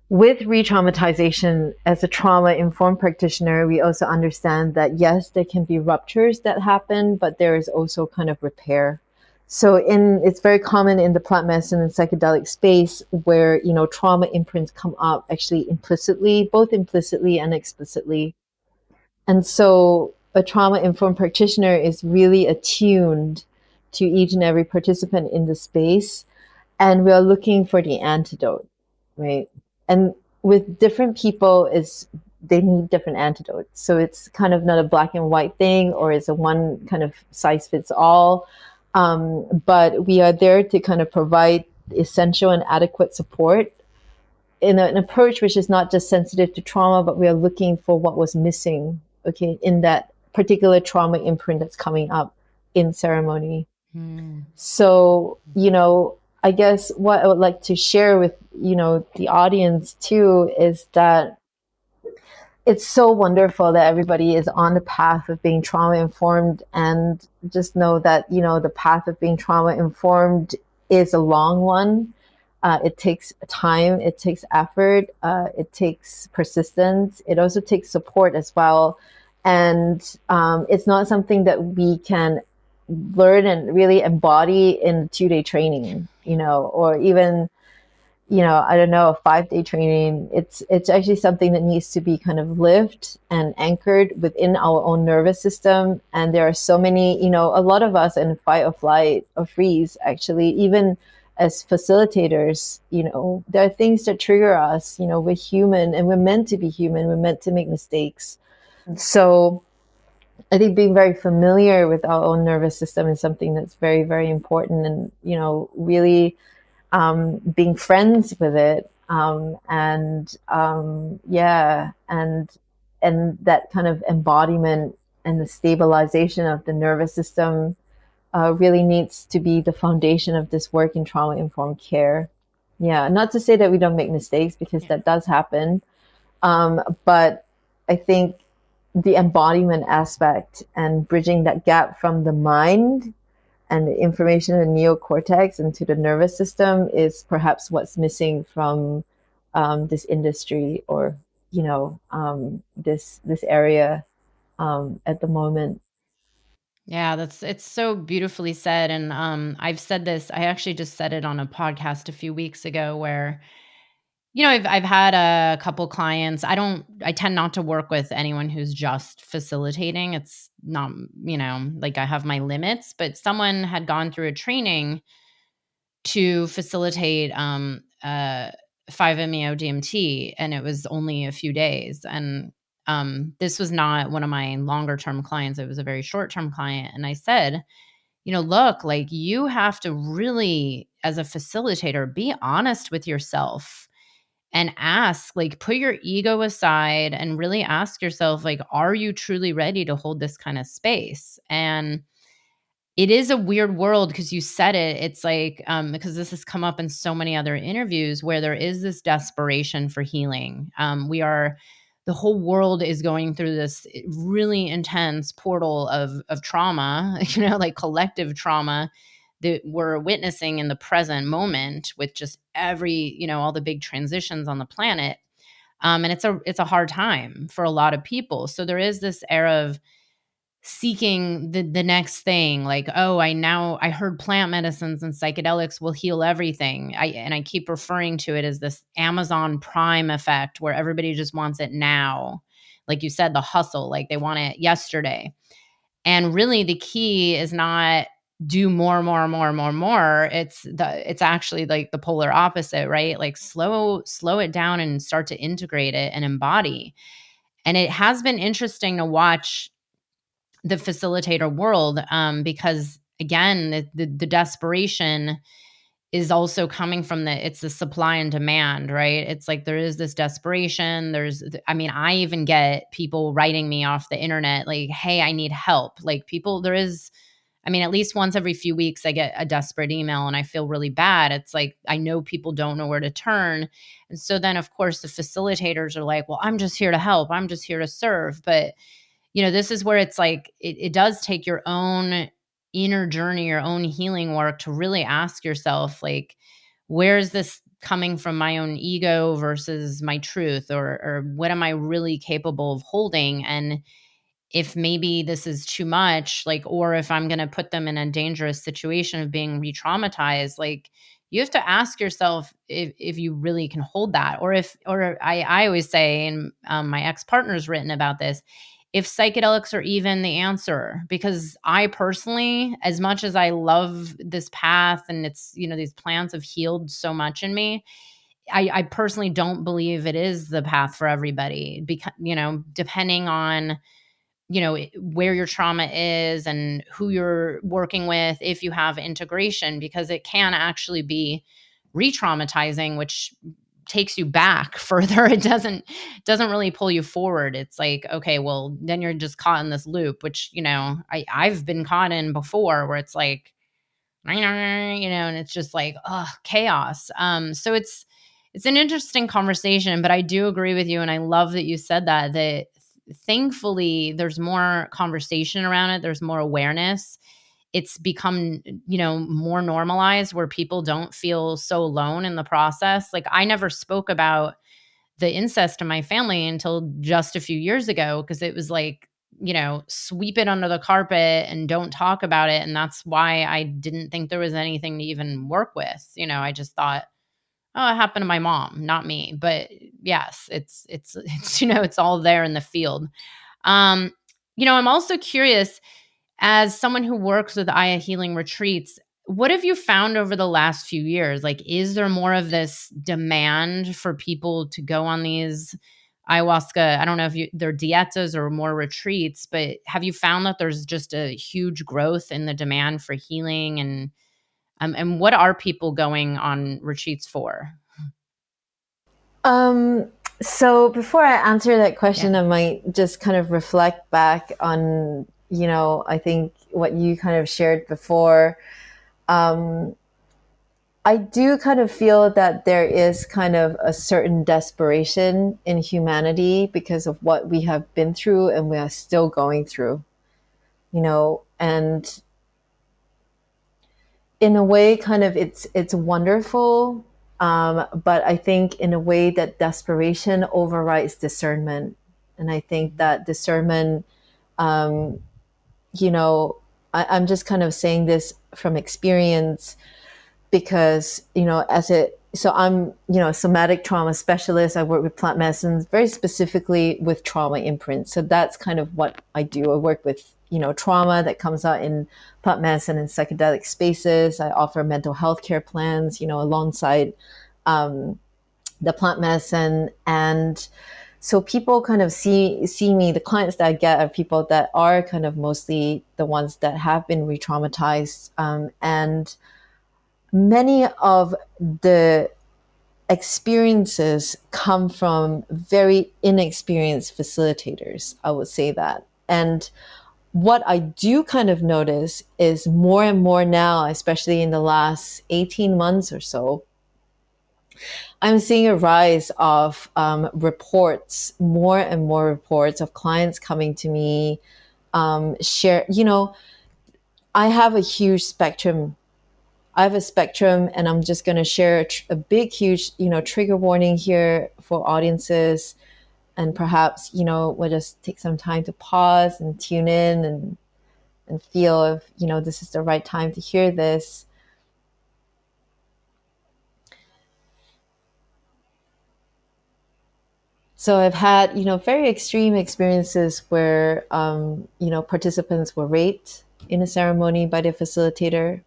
with re-traumatization, as a trauma-informed practitioner, we also understand that yes, there can be ruptures that happen, but there is also kind of repair. So it's very common in the plant medicine and psychedelic space where, trauma imprints come up actually implicitly, both implicitly and explicitly. And so a trauma-informed practitioner is really attuned to each and every participant in the space, and we are looking for the antidote, right? And with different people, is they need different antidotes. So it's kind of not a black and white thing, or it's a one kind of size fits all. But we are there to kind of provide essential and adequate support in an approach which is not just sensitive to trauma, but we are looking for what was missing, okay, in that particular trauma imprint that's coming up in ceremony. So, I guess what I would like to share with, the audience too, is that it's so wonderful that everybody is on the path of being trauma informed, and just know that, the path of being trauma informed is a long one. It takes time, it takes effort, it takes persistence. It also takes support as well. And it's not something that we can learn and really embody in 2-day training, or even, I don't know, a 5-day training. It's actually something that needs to be kind of lived and anchored within our own nervous system. And there are so many, a lot of us in fight or flight or freeze, actually, even as facilitators, there are things that trigger us. We're human, and we're meant to be human. We're meant to make mistakes. So I think being very familiar with our own nervous system is something that's very, very important, and, really being friends with it. Yeah, and that kind of embodiment and the stabilization of the nervous system really needs to be the foundation of this work in trauma-informed care. Yeah, not to say that we don't make mistakes, because that does happen. But I think the embodiment aspect and bridging that gap from the mind and the information in the neocortex into the nervous system is perhaps what's missing from this industry, or this area at the moment. Yeah, it's so beautifully said. And I've said this, I actually just said it on a podcast a few weeks ago where, I've had a couple clients. I tend not to work with anyone who's just facilitating. It's not, like I have my limits, but someone had gone through a training to facilitate 5-MeO DMT, and it was only a few days. And this was not one of my longer term clients. It was a very short term client. And I said, look, like, you have to really, as a facilitator, be honest with yourself and ask, like, put your ego aside and really ask yourself, like, are you truly ready to hold this kind of space? And it is a weird world, because you said it. It's like, because this has come up in so many other interviews where there is this desperation for healing. The whole world is going through this really intense portal of trauma, like collective trauma that we're witnessing in the present moment, with just all the big transitions on the planet. And it's a hard time for a lot of people. So there is this era of seeking the next thing, like, oh, I heard plant medicines and psychedelics will heal everything. I keep referring to it as this Amazon Prime effect, where everybody just wants it now. Like you said, the hustle, like they want it yesterday. And really the key is not do more, more, more, more, more. It's actually like the polar opposite, right? Like slow it down and start to integrate it and embody. And it has been interesting to watch the facilitator world, because again, the desperation is also coming from it's the supply and demand, right? It's like there is this desperation. I even get people writing me off the internet like, hey, I need help. Like, people, there is I mean, at least once every few weeks, I get a desperate email and I feel really bad. It's like, I know people don't know where to turn. And so then, of course, the facilitators are like, well, I'm just here to help. I'm just here to serve. But, this is where it's like, it does take your own inner journey, your own healing work to really ask yourself, like, where is this coming from, my own ego versus my truth, or what am I really capable of holding? And if maybe this is too much, like, or if I'm going to put them in a dangerous situation of being re-traumatized, like, you have to ask yourself if you really can hold that, or I always say, and my ex-partner's written about this, if psychedelics are even the answer. Because I personally, as much as I love this path, and it's, these plants have healed so much in me, I personally don't believe it is the path for everybody, because, depending on, where your trauma is and who you're working with, if you have integration, because it can actually be re-traumatizing, which takes you back further. It doesn't really pull you forward. It's like, okay, well, then you're just caught in this loop, which, I've been caught in before, where it's like, and it's just like, chaos. So it's an interesting conversation, but I do agree with you. And I love that you said that thankfully there's more conversation around it. There's more awareness. It's become, more normalized, where people don't feel so alone in the process. Like, I never spoke about the incest in my family until just a few years ago, because it was like, sweep it under the carpet and don't talk about it. And that's why I didn't think there was anything to even work with. I just thought, oh, it happened to my mom, not me. But yes, it's it's all there in the field. Um, I'm also curious, as someone who works with Aya healing retreats, what have you found over the last few years? Like, is there more of this demand for people to go on these ayahuasca? I don't know if they're dietas or more retreats, but have you found that there's just a huge growth in the demand for healing? And what are people going on retreats for? Um, so before I answer that question, Yeah. I might just kind of reflect back on, I think what you kind of shared before. I do kind of feel that there is kind of a certain desperation in humanity because of what we have been through and we are still going through, and in a way, kind of it's wonderful, but I think in a way that desperation overrides discernment, and I think that discernment, um, I'm just kind of saying this from experience because so I'm a somatic trauma specialist. I work with plant medicines very specifically with trauma imprints. So that's kind of what I do. I work with trauma that comes out in plant medicine and psychedelic spaces. I offer mental health care plans alongside the plant medicine. And so people kind of see me. The clients that I get are people that are kind of mostly the ones that have been re-traumatized, and many of the experiences come from very inexperienced facilitators, I would say that. And what I do kind of notice is more and more now, especially in the last 18 months or so, I'm seeing a rise of reports, more and more reports of clients coming to me, share, I have a huge spectrum. I have a spectrum, and I'm just going to share a big, huge, trigger warning here for audiences. And perhaps, we'll just take some time to pause and tune in and feel if, this is the right time to hear this. So I've had, very extreme experiences where, participants were raped in a ceremony by the facilitator.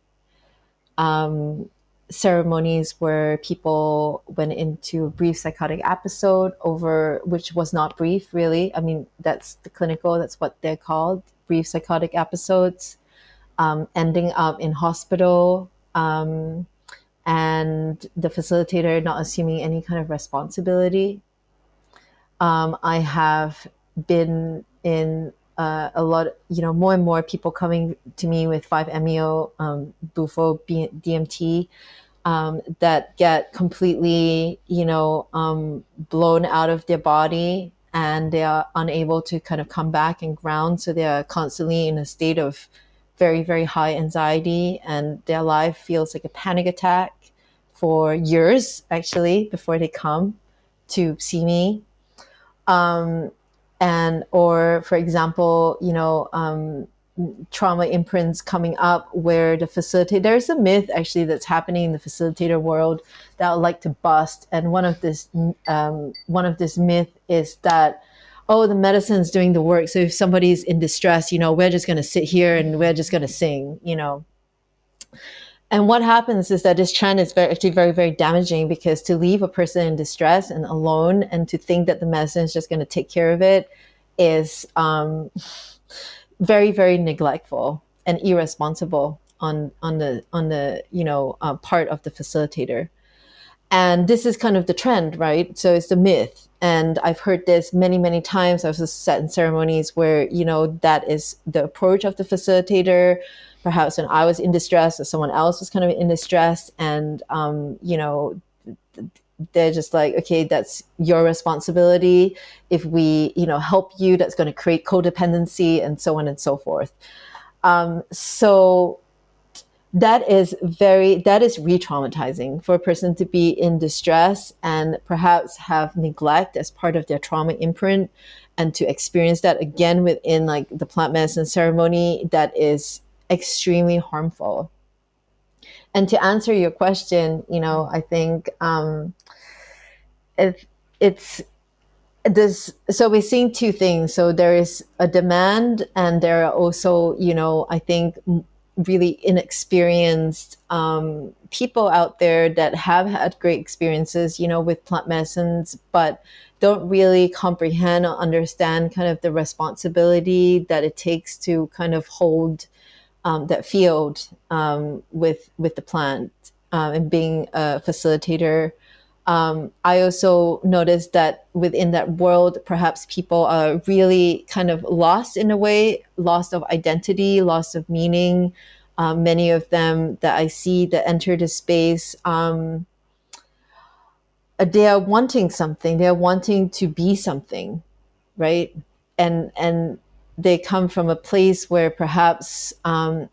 Ceremonies where people went into a brief psychotic episode over, which was not brief, really. I mean, that's the clinical, that's what they're called, brief psychotic episodes, ending up in hospital, and the facilitator not assuming any kind of responsibility. I have been in a lot, more and more people coming to me with 5-MeO, Bufo, DMT, that get completely, blown out of their body, and they are unable to kind of come back and ground. So they are constantly in a state of very, very high anxiety, and their life feels like a panic attack for years, actually, before they come to see me. Um, and, or for example, trauma imprints coming up where the facilitator, there's a myth actually that's happening in the facilitator world that I would like to bust. And one of this myth is that, oh, the medicine's doing the work. So if somebody's in distress, we're just going to sit here and we're just going to sing. And what happens is that this trend is actually very, very damaging, because to leave a person in distress and alone and to think that the medicine is just going to take care of it is very, very neglectful and irresponsible on the part of the facilitator. And this is kind of the trend, right? So it's the myth. And I've heard this many, many times. I've sat in ceremonies where, that is the approach of the facilitator. Perhaps when I was in distress or someone else was kind of in distress, and, they're just like, okay, that's your responsibility. If we, help you, that's going to create codependency, and so on and so forth. So that is re-traumatizing for a person to be in distress and perhaps have neglect as part of their trauma imprint, and to experience that again within like the plant medicine ceremony. That is extremely harmful. And to answer your question, I think if it's this, so we're seeing two things. So there is a demand, and there are also, I think, really inexperienced people out there that have had great experiences, with plant medicines, but don't really comprehend or understand kind of the responsibility that it takes to kind of hold that field with the plant, and being a facilitator. I also noticed that within that world, perhaps people are really kind of lost in a way, lost of identity, lost of meaning. Many of them that I see that enter the space, they are wanting something. They are wanting to be something, right? And they come from a place where perhaps, then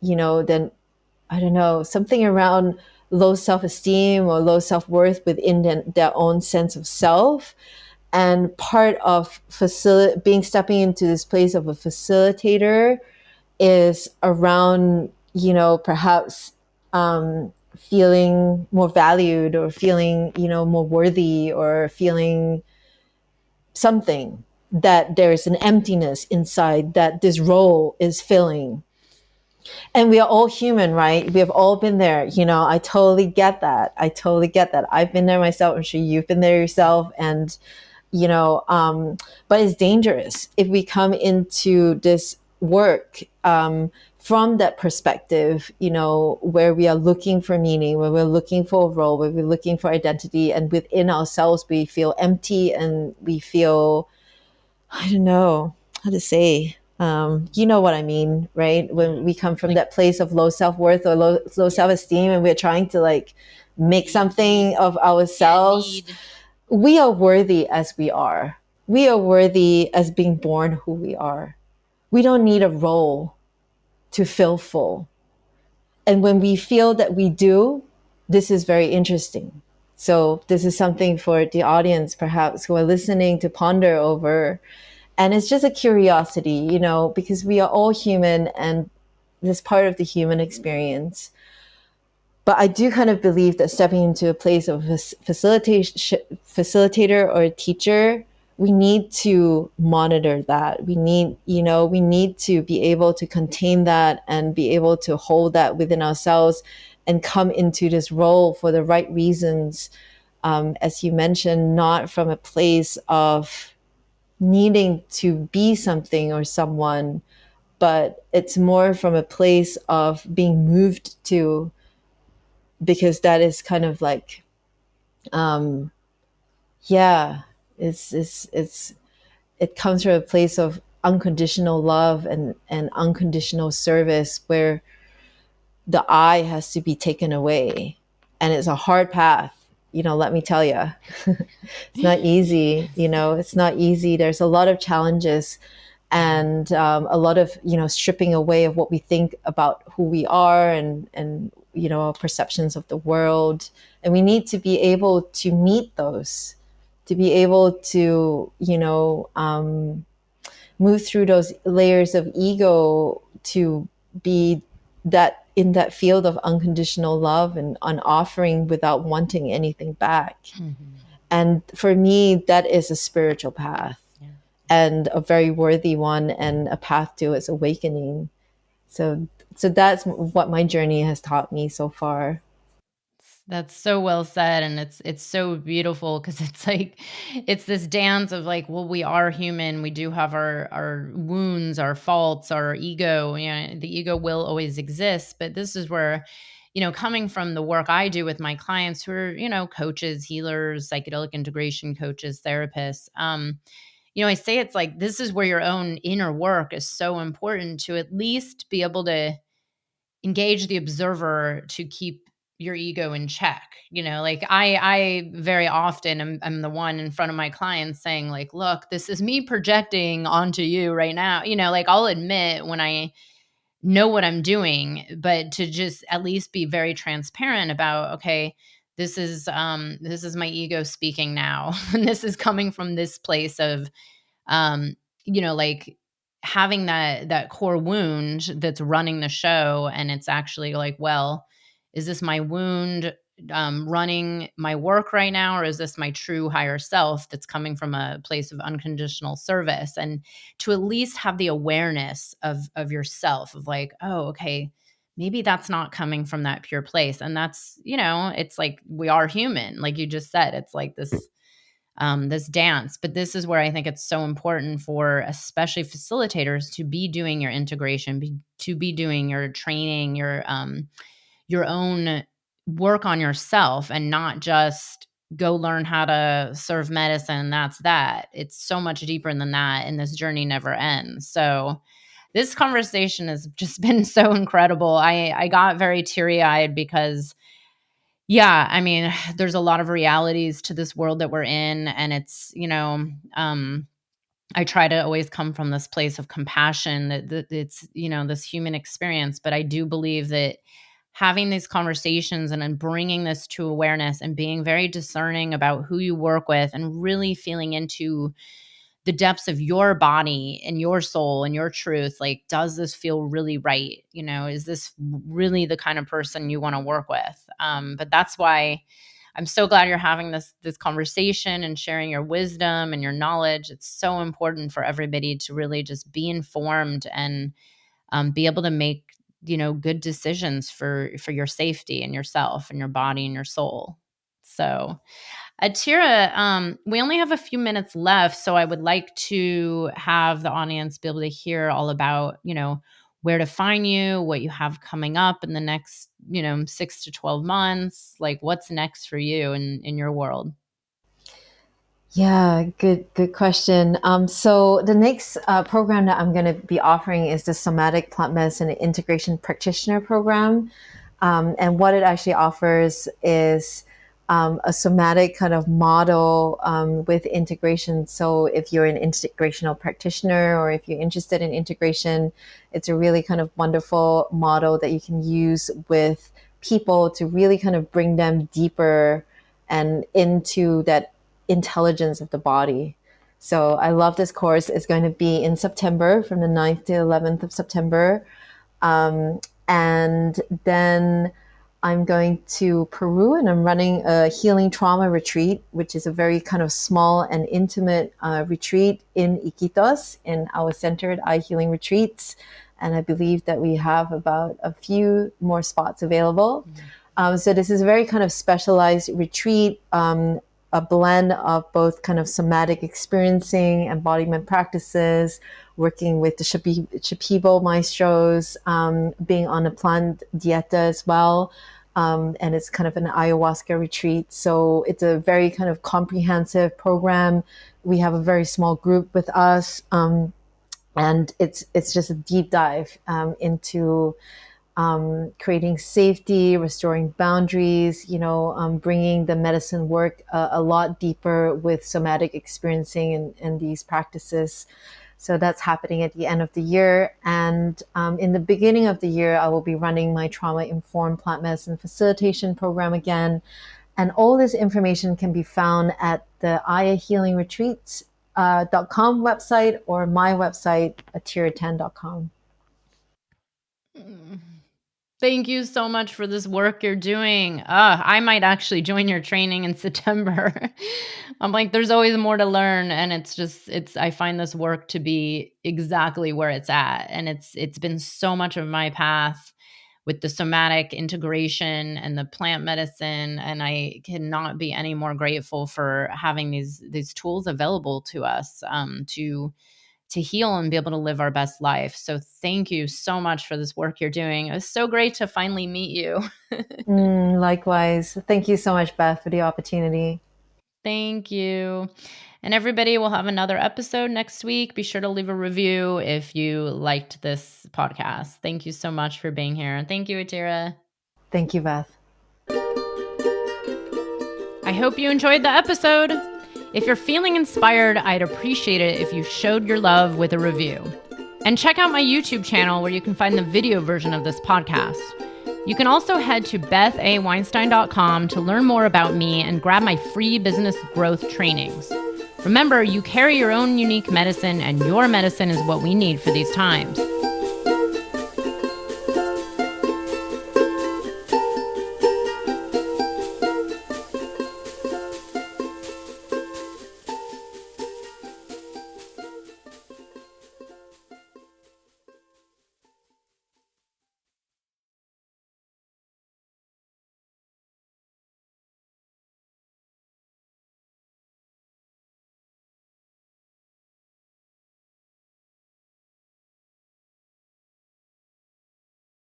I don't know, something around low self-esteem or low self-worth within their own sense of self. And part of stepping into this place of a facilitator is around, perhaps feeling more valued, or feeling, more worthy, or feeling something, that there's an emptiness inside that this role is filling. And we are all human, right? We have all been there. I totally get that. I've been there myself. I'm sure you've been there yourself. And, but it's dangerous if we come into this work from that perspective, where we are looking for meaning, where we're looking for a role, where we're looking for identity, and within ourselves, we feel empty, and we feel, I don't know how to say, you know what I mean, right? When we come from that place of low self-worth or low self-esteem, and we're trying to like make something of ourselves. We are worthy as we are. We are worthy as being born who we are. We don't need a role to feel full. And when we feel that we do, this is very interesting. So this is something for the audience, perhaps, who are listening, to ponder over. And it's just a curiosity, because we are all human, and this part of the human experience. But I do kind of believe that stepping into a place of facilitator or a teacher, we need to monitor that. We need to be able to contain that and be able to hold that within ourselves, and come into this role for the right reasons. As you mentioned, not from a place of needing to be something or someone, but it's more from a place of being moved to, because that is kind of like, yeah, it comes from a place of unconditional love and unconditional service, where the I has to be taken away. And it's a hard path, let me tell you. It's not easy, it's not easy. There's a lot of challenges, and a lot of, stripping away of what we think about who we are, and our perceptions of the world. And we need to be able to meet those, to be able to, move through those layers of ego, to be that in that field of unconditional love and on offering without wanting anything back. Mm-hmm. And for me, that is a spiritual path, and a very worthy one, and a path to its awakening. So that's what my journey has taught me so far. That's so well said, and it's so beautiful, because it's like it's this dance of like, well, we are human, we do have our wounds, our faults, our ego. The ego will always exist, but this is where, coming from the work I do with my clients who are, coaches, healers, psychedelic integration coaches, therapists. I say it's like this is where your own inner work is so important, to at least be able to engage the observer to keep your ego in check. Like I very often am the one in front of my clients saying like, look, this is me projecting onto you right now. Like I'll admit when I know what I'm doing, but to just at least be very transparent about, okay, this is my ego speaking now. And this is coming from this place of like having that core wound that's running the show. And it's actually like, well, is this my wound running my work right now, or is this my true higher self that's coming from a place of unconditional service? And to at least have the awareness of yourself, of like, oh, okay, maybe that's not coming from that pure place. And that's, it's like we are human, like you just said. It's like this dance. But this is where I think it's so important for especially facilitators to be doing your integration, to be doing your training, your own work on yourself, and not just go learn how to serve medicine. That's that. It's so much deeper than that, and this journey never ends. So this conversation has just been so incredible. I got very teary-eyed because yeah, I mean, there's a lot of realities to this world that we're in, and it's, I try to always come from this place of compassion, that it's, this human experience. But I do believe that having these conversations and then bringing this to awareness and being very discerning about who you work with, and really feeling into the depths of your body and your soul and your truth, like, does this feel really right? Is this really the kind of person you want to work with? But that's why I'm so glad you're having this conversation and sharing your wisdom and your knowledge. It's so important for everybody to really just be informed and be able to make good decisions for your safety and yourself and your body and your soul. So Atira, we only have a few minutes left, so I would like to have the audience be able to hear all about, where to find you, what you have coming up in the next, 6 to 12 months, like what's next for you in your world. Yeah, good question. So the next program that I'm going to be offering is the Somatic Plant Medicine Integration Practitioner Program. And what it actually offers is a somatic kind of model with integration. So if you're an integrational practitioner, or if you're interested in integration, it's a really kind of wonderful model that you can use with people to really kind of bring them deeper and into that intelligence of the body. So I love this course. It's going to be in September, from the 9th to 11th of September. And then I'm going to Peru, and I'm running a healing trauma retreat, which is a very kind of small and intimate retreat in Iquitos, in our centered eye healing retreats. And I believe that we have about a few more spots available. So this is a very kind of specialized retreat, a blend of both kind of somatic experiencing, embodiment practices, working with the Shipibo maestros, being on a plant dieta as well. And it's kind of an ayahuasca retreat. So it's a very kind of comprehensive program. We have a very small group with us. And it's just a deep dive into creating safety, restoring boundaries, bringing the medicine work a lot deeper with somatic experiencing and these practices. So that's happening at the end of the year. And in the beginning of the year, I will be running my trauma-informed plant medicine facilitation program again. And all this information can be found at the ayahealingretreats.com website or my website, atira10.com. Thank you so much for this work you're doing. I might actually join your training in September. I'm like, there's always more to learn. And I find this work to be exactly where it's at. And it's been so much of my path with the somatic integration and the plant medicine. And I cannot be any more grateful for having these tools available to us to heal and be able to live our best life. So thank you so much for this work you're doing. It was so great to finally meet you. Likewise. Thank you so much, Beth, for the opportunity. Thank you. And everybody, will have another episode next week. Be sure to leave a review if you liked this podcast. Thank you so much for being here. And thank you, Atira. Thank you, Beth. I hope you enjoyed the episode. If you're feeling inspired, I'd appreciate it if you showed your love with a review. And check out my YouTube channel where you can find the video version of this podcast. You can also head to bethaweinstein.com to learn more about me and grab my free business growth trainings. Remember, you carry your own unique medicine, and your medicine is what we need for these times.